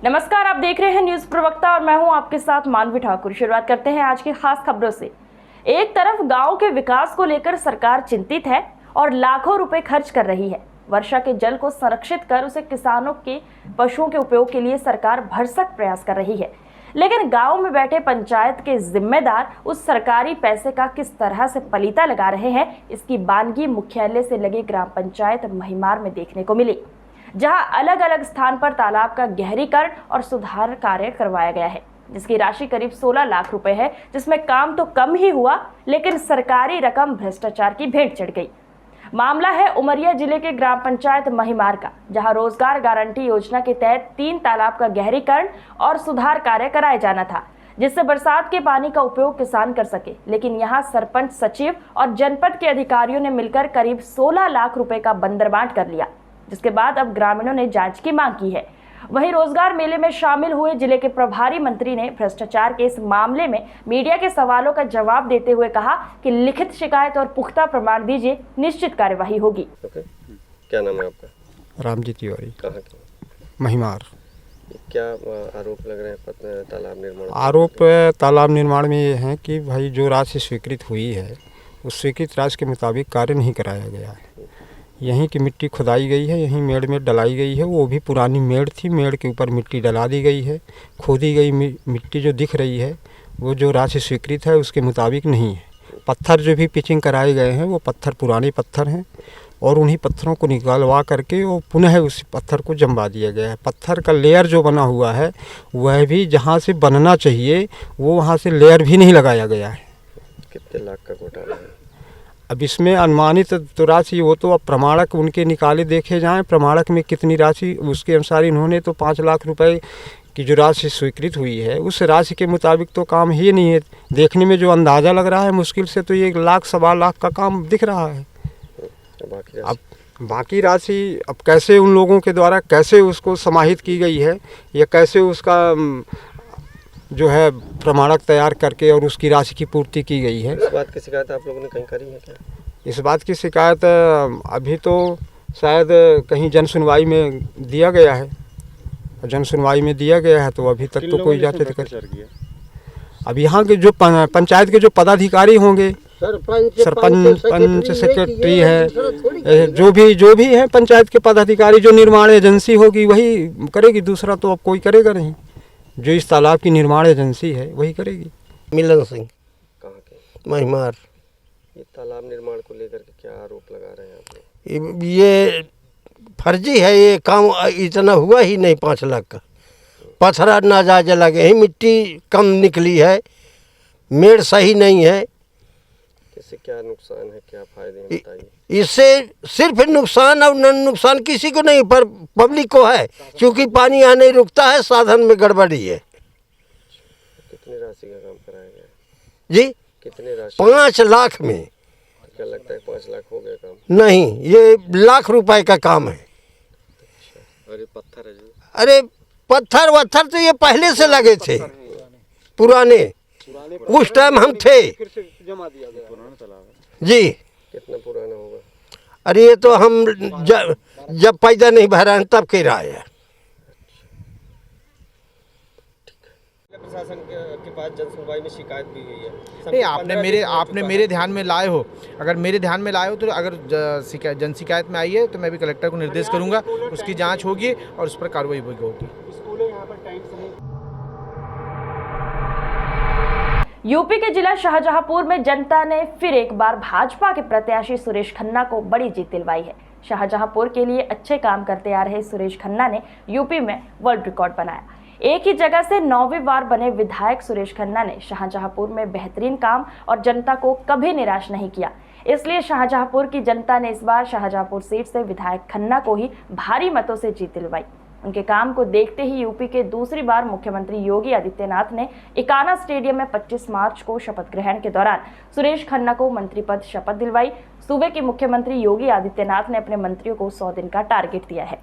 नमस्कार, आप देख रहे हैं न्यूज प्रवक्ता और मैं हूं आपके साथ मानवी ठाकुर। शुरुआत करते हैं आज की खास खबरों से। एक तरफ गांव के विकास को लेकर सरकार चिंतित है और लाखों रुपए खर्च कर रही है। वर्षा के जल को संरक्षित कर उसे किसानों के पशुओं के उपयोग के लिए सरकार भरसक प्रयास कर रही है, लेकिन गांव में बैठे पंचायत के जिम्मेदार उस सरकारी पैसे का किस तरह से पलीता लगा रहे हैं, इसकी बानगी मुख्यालय से लगे ग्राम पंचायत महिमार में देखने को मिली, जहां अलग अलग स्थान पर तालाब का गहरीकरण और सुधार कार्य करवाया गया है, जिसकी राशि करीब 16 लाख रुपए है, जिसमें काम तो कम ही हुआ लेकिन सरकारी रकम भ्रष्टाचार की भेंट चढ़ गई। मामला है उमरिया जिले के ग्राम पंचायत महिमार का, जहां रोजगार गारंटी योजना के तहत 3 तालाब का गहरीकरण और सुधार कार्य कराया जाना था, जिससे बरसात के पानी का उपयोग किसान कर सके, लेकिन यहां सरपंच, सचिव और जनपद के अधिकारियों ने मिलकर करीब 16 लाख रुपए का बंदरबांट कर लिया, जिसके बाद अब ग्रामीणों ने जांच की मांग की है। वहीं रोजगार मेले में शामिल हुए जिले के प्रभारी मंत्री ने भ्रष्टाचार के इस मामले में मीडिया के सवालों का जवाब देते हुए कहा कि लिखित शिकायत और पुख्ता प्रमाण दीजिए, निश्चित कार्यवाही होगी। क्या नाम है आपका? रामजी तिवारी। कहाँ के? महिमार। क्या आरोप लग रहे हैं तालाब निर्माण? आरोप तालाब निर्माण में ये है कि भाई जो राशि स्वीकृत हुई है उस स्वीकृत राशि के मुताबिक कार्य नहीं कराया गया है। यहीं की मिट्टी खुदाई गई है, यहीं मेड़ में डलाई गई है, वो भी पुरानी मेड़ थी, मेड़ के ऊपर मिट्टी डला दी गई है। खोदी गई मिट्टी जो दिख रही है वो जो राशि स्वीकृत है उसके मुताबिक नहीं है। पत्थर जो भी पिचिंग कराए गए हैं वो पत्थर पुराने पत्थर हैं और उन्हीं पत्थरों को निकालवा करके वो पुनः उस पत्थर को जमवा दिया गया है। पत्थर का लेयर जो बना हुआ है वह भी जहाँ से बनना चाहिए वो वहाँ से लेयर भी नहीं लगाया गया है। कितने लाख का घोटाला है? अब इसमें अनुमानित तो राशि वो तो अब प्रमाणक उनके निकाले देखे जाएं, प्रमाणक में कितनी राशि उसके अनुसार इन्होंने तो 5 लाख रुपए की जो राशि स्वीकृत हुई है उस राशि के मुताबिक तो काम ही नहीं है। देखने में जो अंदाज़ा लग रहा है मुश्किल से तो ये 1 लाख सवा लाख का काम दिख रहा है। अब बाकी राशि अब कैसे उन लोगों के द्वारा कैसे उसको समाहित की गई है या कैसे उसका जो है प्रमाणक तैयार करके और उसकी राशि की पूर्ति की गई है। इस बात की शिकायत आप लोगों ने कहीं करी है क्या? इस बात की शिकायत अभी तो शायद कहीं जन सुनवाई में दिया गया है, जन सुनवाई में दिया गया है तो अभी तक तो कोई जांच अधिकारी। अब यहाँ के जो पंचायत के जो पदाधिकारी होंगे, सरपंच सेक्रेटरी है, जो भी है पंचायत के पदाधिकारी, जो निर्माण एजेंसी होगी वही करेगी, दूसरा तो अब कोई करेगा नहीं। जो इस तालाब की निर्माण एजेंसी है वही करेगी। मिलन सिंह। कहाँ के? महिमार। ये तालाब निर्माण को लेकर के क्या आरोप लगा रहे हैं आप लोग? ये फर्जी है, ये काम इतना हुआ ही नहीं। 5 लाख का पत्थर नाजायज लगे हैं, मिट्टी कम निकली है, मेड़ सही नहीं है। इससे क्या नुकसान है, क्या फायदे हैं बताइए? इससे सिर्फ नुकसान और नुकसान किसी को नहीं, पर पब्लिक को है, क्योंकि पानी यहाँ नहीं रुकता है, साधन में गड़बड़ी है। कितनी राशि का काम कराया गया जी? कितनी राशि? 5 लाख में। क्या लगता है 5 लाख हो गया काम? नहीं, ये लाख रुपए का काम है। अरे पत्थर है जो? अरे पत्थर वत्थर तो ये पहले से लगे थे, पुराने उस टाइम हम थे जी। कितना पुराना होगा? अरे ये तो हम जब पैदा नहीं भरा है तब के रहा है। प्रशासन के पास जन सुनवाई में शिकायत भी हुई है। नहीं, आपने मेरे ध्यान में लाए हो, अगर मेरे ध्यान में लाए हो तो अगर जन शिकायत में आई है तो मैं भी कलेक्टर को निर्देश करूंगा, उसकी जांच होगी और उस पर कार्रवाई होगी। यूपी के जिला शाहजहांपुर में जनता ने फिर एक बार भाजपा के प्रत्याशी सुरेश खन्ना को बड़ी जीत दिलवाई है। शाहजहांपुर के लिए अच्छे काम करते आ रहे सुरेश खन्ना ने यूपी में वर्ल्ड रिकॉर्ड बनाया। एक ही जगह से 9वीं बार बने विधायक सुरेश खन्ना ने शाहजहांपुर में बेहतरीन काम और जनता को कभी निराश नहीं किया। इसलिए शाहजहांपुर की जनता ने इस बार शाहजहांपुर सीट से विधायक खन्ना को ही भारी मतों से जीत दिलवाई। उनके काम को देखते ही यूपी के दूसरी बार मुख्यमंत्री योगी आदित्यनाथ ने इकाना स्टेडियम में 25 मार्च को शपथ ग्रहण के दौरान सुरेश खन्ना को मंत्री पद शपथ दिलवाई। सूबे के मुख्यमंत्री योगी आदित्यनाथ ने अपने मंत्रियों को 100 दिन का टारगेट दिया है।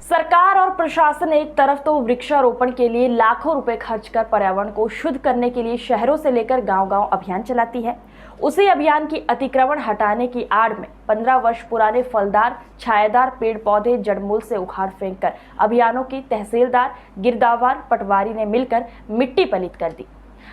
सरकार और प्रशासन एक तरफ तो वृक्षारोपण के लिए लाखों रुपए खर्च कर पर्यावरण को शुद्ध करने के लिए शहरों से लेकर गांव-गांव अभियान चलाती है, उसी अभियान की अतिक्रमण हटाने की आड़ में 15 वर्ष पुराने फलदार छायादार पेड़ पौधे जड़मूल से उखाड़ फेंककर अभियानों की तहसीलदार गिरदावर पटवारी ने मिलकर मिट्टी पलित कर दी।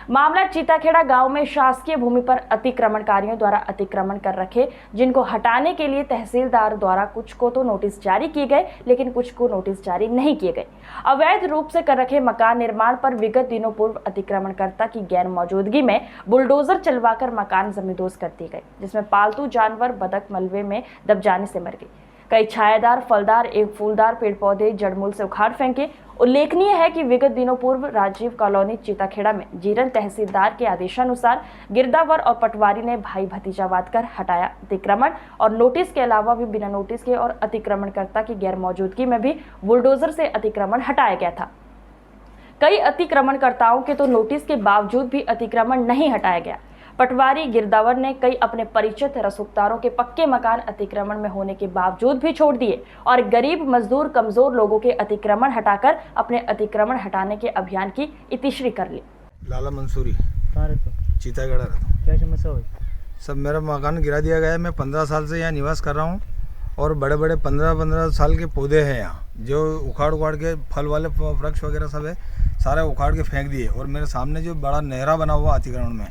मामला चीताखेड़ा गांव में शासकीय भूमि पर अतिक्रमणकारियों द्वारा अतिक्रमण कर रखे, जिनको हटाने के लिए तहसीलदार द्वारा कुछ को तो नोटिस जारी किए गए, लेकिन कुछ को नोटिस जारी नहीं किए गए। अवैध रूप से कर रखे मकान निर्माण पर विगत दिनों पूर्व अतिक्रमणकर्ता की गैर मौजूदगी में बुलडोजर चलवाकर मकान जमींदोज कर दिए गए, जिसमें पालतू जानवर बतख मलबे में दब जाने से मर गई। कई छायादार फलदार एक फूलदार पेड़ पौधे जड़मूल से उखाड़ फेंके। उल्लेखनीय है कि विगत दिनों पूर्व राजीव कॉलोनी चीताखेड़ा में जीरन तहसीलदार के आदेशानुसार गिरदावर और पटवारी ने भाई भतीजावाद कर हटाया अतिक्रमण और नोटिस के अलावा भी बिना नोटिस के और अतिक्रमणकर्ता की गैर मौजूदगी में भी बुलडोजर से अतिक्रमण हटाया गया था। कई अतिक्रमणकर्ताओं के तो नोटिस के बावजूद भी अतिक्रमण नहीं हटाया गया। पटवारी गिरदावर ने कई अपने परिचित रसूखदारों के पक्के मकान अतिक्रमण में होने के बावजूद भी छोड़ दिए और गरीब मजदूर कमजोर लोगों के अतिक्रमण हटाकर अपने अतिक्रमण हटाने के अभियान की इतिश्री कर ली। लाला मंसूरी कहाँ रहते हो? चीतागढ़ रहता हूँ। क्या समस्या हुई? सब मेरा मकान गिरा दिया गया है। मैं 15 साल से यहाँ निवास कर रहा हूँ और बड़े बड़े 15-15 साल के पौधे हैं यहाँ, जो उखाड़ के फल वाले वृक्ष वगैरह सब है, सारे उखाड़ के फेंक दिए। और मेरे सामने जो बड़ा नहरा बना हुआ अतिक्रमण में,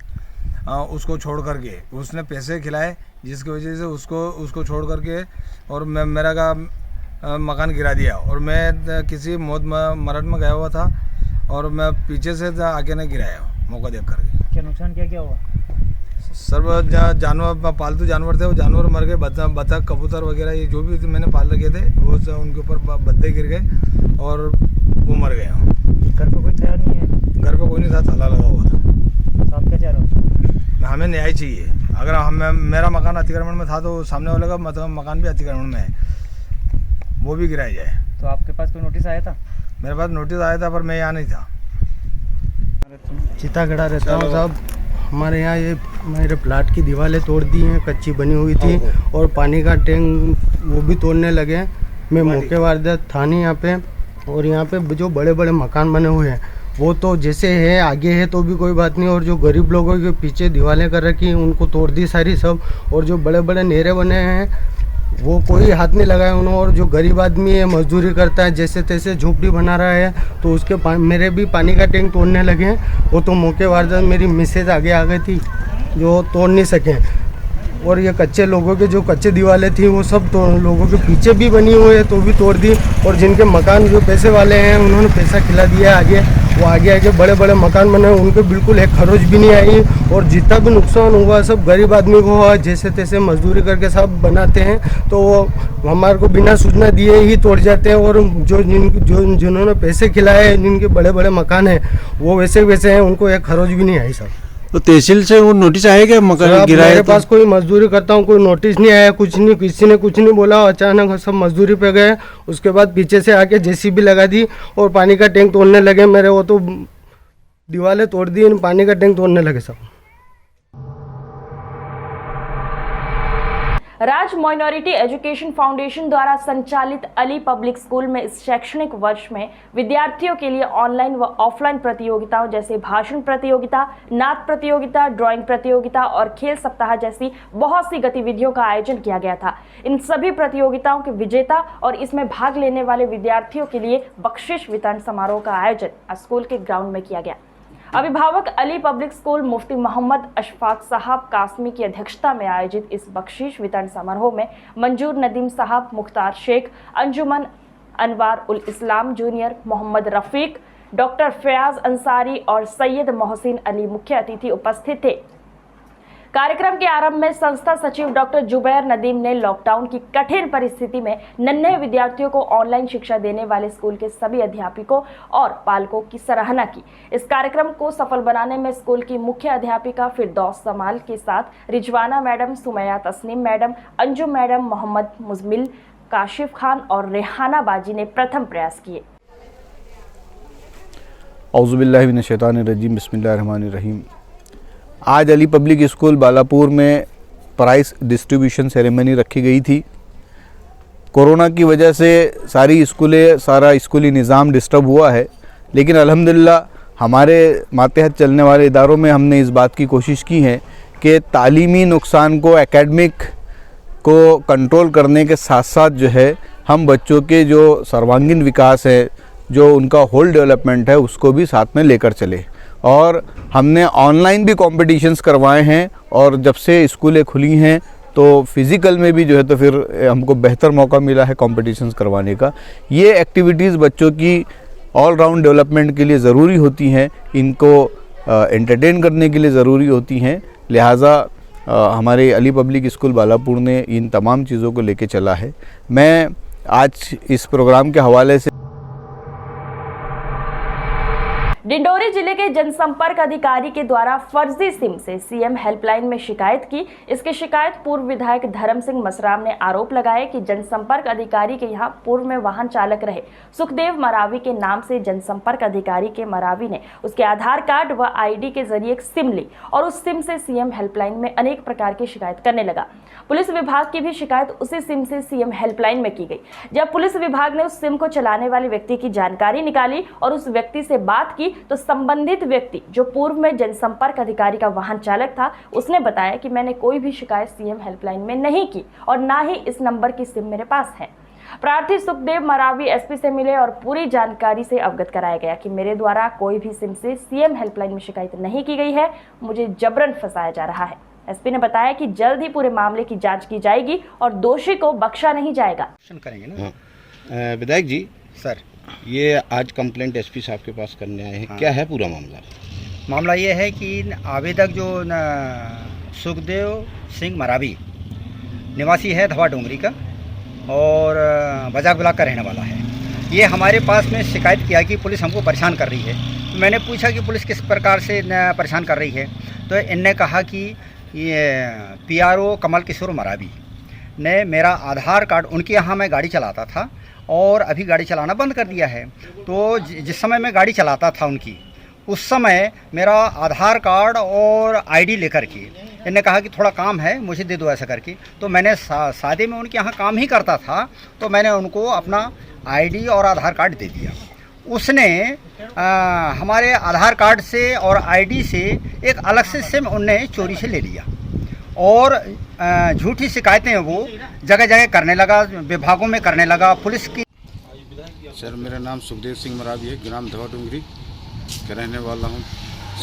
उसको छोड़ करके उसने पैसे खिलाए, जिसकी वजह से उसको छोड़ करके और मेरा का मकान गिरा दिया। और मैं किसी मौत मरण में गया हुआ था और मैं पीछे से आके ने गिराया मौका देख करके। क्या नुकसान क्या हुआ? सर्व जानवर पालतू जानवर थे, वो जानवर मर गए। बतख कबूतर वगैरह ये जो भी मैंने पाल रखे थे वो उनके ऊपर बद्दे गिर गए और वो मर गए। घर पे कोई तैयार नहीं है? घर पे कोई नहीं था, ताला लगा हुआ था। तो आप क्या चाह रहे हो? हमें न्याय चाहिए। अगर मेरा मकान अतिक्रमण में था तो सामने वाले का मतलब मकान भी अतिक्रमण में है, वो भी गिराया जाए। तो आपके पास कोई नोटिस आया था? मेरे पास नोटिस आया था पर मैं यहाँ नहीं था। चीतागढ़ा रहता हूँ साहब। हमारे यहाँ ये मेरे प्लाट की दीवारें तोड़ दी हैं, कच्ची बनी हुई थी, और पानी का टैंक वो भी तोड़ने लगे। मैं मौके वारदात था नहीं यहाँ पे। और यहाँ पे जो बड़े बड़े मकान बने हुए हैं वो तो जैसे है आगे है तो भी कोई बात नहीं, और जो गरीब लोगों के पीछे दीवारें कर रखी उनको तोड़ दी सारी सब। और जो बड़े बड़े नेरे बने हैं वो कोई हाथ नहीं लगाया उन्होंने। और जो गरीब आदमी है मजदूरी करता है, जैसे तैसे झोपड़ी बना रहा है, तो उसके मेरे भी पानी का टैंक तोड़ने लगे हैं। वो तो मौके वारदात मेरी मिसेज आगे आ गई थी जो तोड़ नहीं सके। और ये कच्चे लोगों के जो कच्चे दीवारें थी वो सब तो लोगों के पीछे भी बनी हुई है तो भी तोड़ दी। और जिनके मकान जो पैसे वाले हैं उन्होंने पैसा खिला दिया आगे, वो आगे बड़े बड़े मकान बने, उनके बिल्कुल एक खरोच भी नहीं आई। और जितना भी नुकसान हुआ सब गरीब आदमी को हुआ, जैसे तैसे मजदूरी करके सब बनाते हैं तो वो हमारे को बिना सूचना दिए ही तोड़ जाते हैं। और जिन्होंने पैसे खिलाए, जिनके बड़े बड़े मकान हैं वो वैसे हैं, उनको एक खरोच भी नहीं आई सब। तो तहसील से वो नोटिस आएगा मकान गिराया? मेरे पास कोई मजदूरी करता हूँ, कोई नोटिस नहीं आया, कुछ नहीं, किसी ने कुछ नहीं बोला। अचानक सब मजदूरी पे गए, उसके बाद पीछे से आके जेसीबी लगा दी और पानी का टैंक तोड़ने लगे मेरे। वो तो दीवारें तोड़ दी, पानी का टैंक तोड़ने लगे सब। राज माइनॉरिटी एजुकेशन फाउंडेशन द्वारा संचालित अली पब्लिक स्कूल में इस शैक्षणिक वर्ष में विद्यार्थियों के लिए ऑनलाइन व ऑफलाइन प्रतियोगिताओं जैसे भाषण प्रतियोगिता, नाट प्रतियोगिता, ड्राइंग प्रतियोगिता और खेल सप्ताह जैसी बहुत सी गतिविधियों का आयोजन किया गया था। इन सभी प्रतियोगिताओं के विजेता और इसमें भाग लेने वाले विद्यार्थियों के लिए बख्शिश वितरण समारोह का आयोजन स्कूल के ग्राउंड में किया गया। अभिभावक अली पब्लिक स्कूल मुफ्ती मोहम्मद अशफाक साहब कासमी की अध्यक्षता में आयोजित इस बख्शीश वितरण समारोह में मंजूर नदीम साहब, मुख्तार शेख, अंजुमन अनवार उल इस्लाम जूनियर, मोहम्मद रफीक, डॉक्टर फयाज अंसारी और सैयद मोहसिन अली मुख्य अतिथि उपस्थित थे। कार्यक्रम के आरंभ में संस्था सचिव डॉक्टर जुबैर नदीम ने लॉकडाउन की कठिन परिस्थिति में नन्हे विद्यार्थियों को ऑनलाइन शिक्षा देने वाले स्कूल के सभी अध्यापकों और पालकों की सराहना की। इस कार्यक्रम को सफल बनाने में स्कूल की मुख्य अध्यापिका फिरदौस जमाल के साथ Rizwana madam, Sumaiya Tasneem madam, Anjum madam, Mohammad Muzammil, Kashif Khan और रेहाना बाजी ने प्रथम प्रयास किए। औज़ुबिल्लाहि मिनश शैतानिर रजीम, बिस्मिल्लाहिर रहमानिर रहीम। आज अली पब्लिक स्कूल बालापुर में प्राइस डिस्ट्रीब्यूशन सेरेमनी रखी गई थी। कोरोना की वजह से सारा स्कूली निज़ाम डिस्टर्ब हुआ है, लेकिन अल्हम्दुलिल्लाह हमारे मातहत चलने वाले इदारों में हमने इस बात की कोशिश की है कि तालीमी नुकसान को, एकेडमिक को कंट्रोल करने के साथ साथ जो है हम बच्चों के जो सर्वांगीण विकास है, जो उनका होल डेवलपमेंट है, उसको भी साथ में लेकर चले। और हमने ऑनलाइन भी कॉम्पिटिशन्स करवाए हैं, और जब से स्कूलें खुली हैं तो फिज़िकल में भी जो है तो फिर हमको बेहतर मौका मिला है कॉम्पिटिशन्स करवाने का। ये एक्टिविटीज़ बच्चों की ऑल राउंड डेवलपमेंट के लिए ज़रूरी होती हैं, इनको एंटरटेन करने के लिए ज़रूरी होती हैं। लिहाजा हमारे अली पब्लिक स्कूल बालापुर ने इन तमाम चीज़ों को लेके चला है। मैं आज इस प्रोग्राम के हवाले से डिंडोरी जिले के जनसंपर्क अधिकारी के द्वारा फर्जी सिम से सीएम हेल्पलाइन में शिकायत की। इसकी शिकायत पूर्व विधायक धर्म सिंह मसराम ने आरोप लगाए कि जनसंपर्क अधिकारी के यहां पूर्व में वाहन चालक रहे सुखदेव मरावी के नाम से जनसंपर्क अधिकारी के मरावी ने उसके आधार कार्ड व आईडी के जरिए एक सिम ली और उस सिम से सीएम हेल्पलाइन में अनेक प्रकार की शिकायत करने लगा। पुलिस विभाग की भी शिकायत उसी सिम से सीएम हेल्पलाइन में की गई। जब पुलिस विभाग ने उस सिम को चलाने वाले व्यक्ति की जानकारी निकाली और उस व्यक्ति से बात की तो संबंधित व्यक्ति, जो पूर्व में जनसंपर्क अधिकारी का वाहन चालक था, उसने बताया कि मैंने कोई भी शिकायत सीएम हेल्पलाइन में नहीं की और ना ही इस नंबर की सिम मेरे पास है। प्रार्थी सुखदेव मरावी एसपी से मिले और पूरी जानकारी से अवगत कराया गया कि मेरे द्वारा कोई भी सिम से सीएम हेल्पलाइन में शिकायत नहीं की गई है, मुझे जबरन फंसाया जा रहा है। एसपी ने बताया कि जल्द ही पूरे मामले की जांच की जाएगी और दोषी को बख्शा नहीं जाएगा। करेंगे ना विधायक जी। सर, ये आज कंप्लेंट एसपी साहब के पास करने आए हैं। क्या है पूरा मामला? मामला ये है कि आवेदक जो सुखदेव सिंह मरावी निवासी है धवा डोंगरी का और बजाक ब्लॉक का रहने वाला है, ये हमारे पास में शिकायत किया कि पुलिस हमको परेशान कर रही है। मैंने पूछा कि पुलिस किस प्रकार से परेशान कर रही है, तो इनने कहा कि ये पीआरओ कमल किशोर मरावी ने मेरा आधार कार्ड, उनके यहाँ मैं गाड़ी चलाता था और अभी गाड़ी चलाना बंद कर दिया है, तो जिस समय मैं गाड़ी चलाता था उनकी, उस समय मेरा आधार कार्ड और आईडी लेकर के इन्होंने कहा कि थोड़ा काम है मुझे दे दो ऐसा करके। तो मैंने सादे में उनके यहाँ काम ही करता था, तो मैंने उनको अपना आईडी और आधार कार्ड दे दिया। उसने हमारे आधार कार्ड से और आईडी से एक अलग से सिम उनने चोरी से ले लिया और झूठी शिकायतें वो जगह जगह करने लगा, विभागों में करने लगा, पुलिस की। सर, मेरा नाम सुखदेव सिंह मरावी है, ग्राम धवा डोंगरी का रहने वाला हूँ।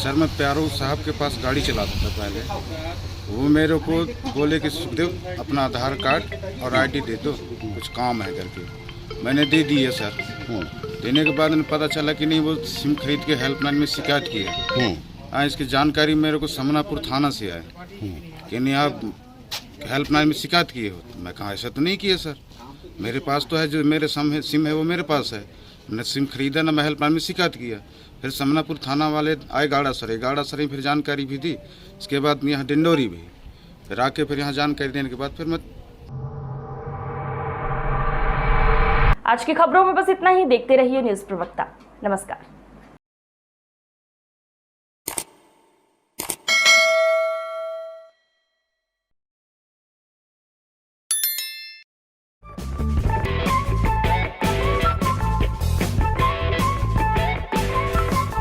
सर, मैं प्यारो साहब के पास गाड़ी चलाता था पहले। वो मेरे को बोले कि सुखदेव अपना आधार कार्ड और आईडी दे दो, कुछ काम है करके। मैंने दे दी है सर। देने के बाद पता चला कि नहीं, वो सिम खरीद के हेल्पलाइन में शिकायत की है। इसकी जानकारी मेरे को समनापुर थाना से आए कि नहीं आप हेल्पलाइन में शिकायत किए हो। मैं कहा ऐसा तो नहीं किया सर, मेरे पास तो है, जो मेरे सिम है वो मेरे पास है। मैंने सिम खरीदा ना, मैं हेल्पलाइन में शिकायत किया। फिर समनापुर थाना वाले आए, गाड़ा सर फिर जानकारी भी दी। इसके बाद यहाँ डिंडोरी भी, फिर आके फिर यहाँ जानकारी देने के बाद फिर मैं। आज की खबरों में बस इतना ही। देखते रहिए न्यूज़ प्रवक्ता। नमस्कार।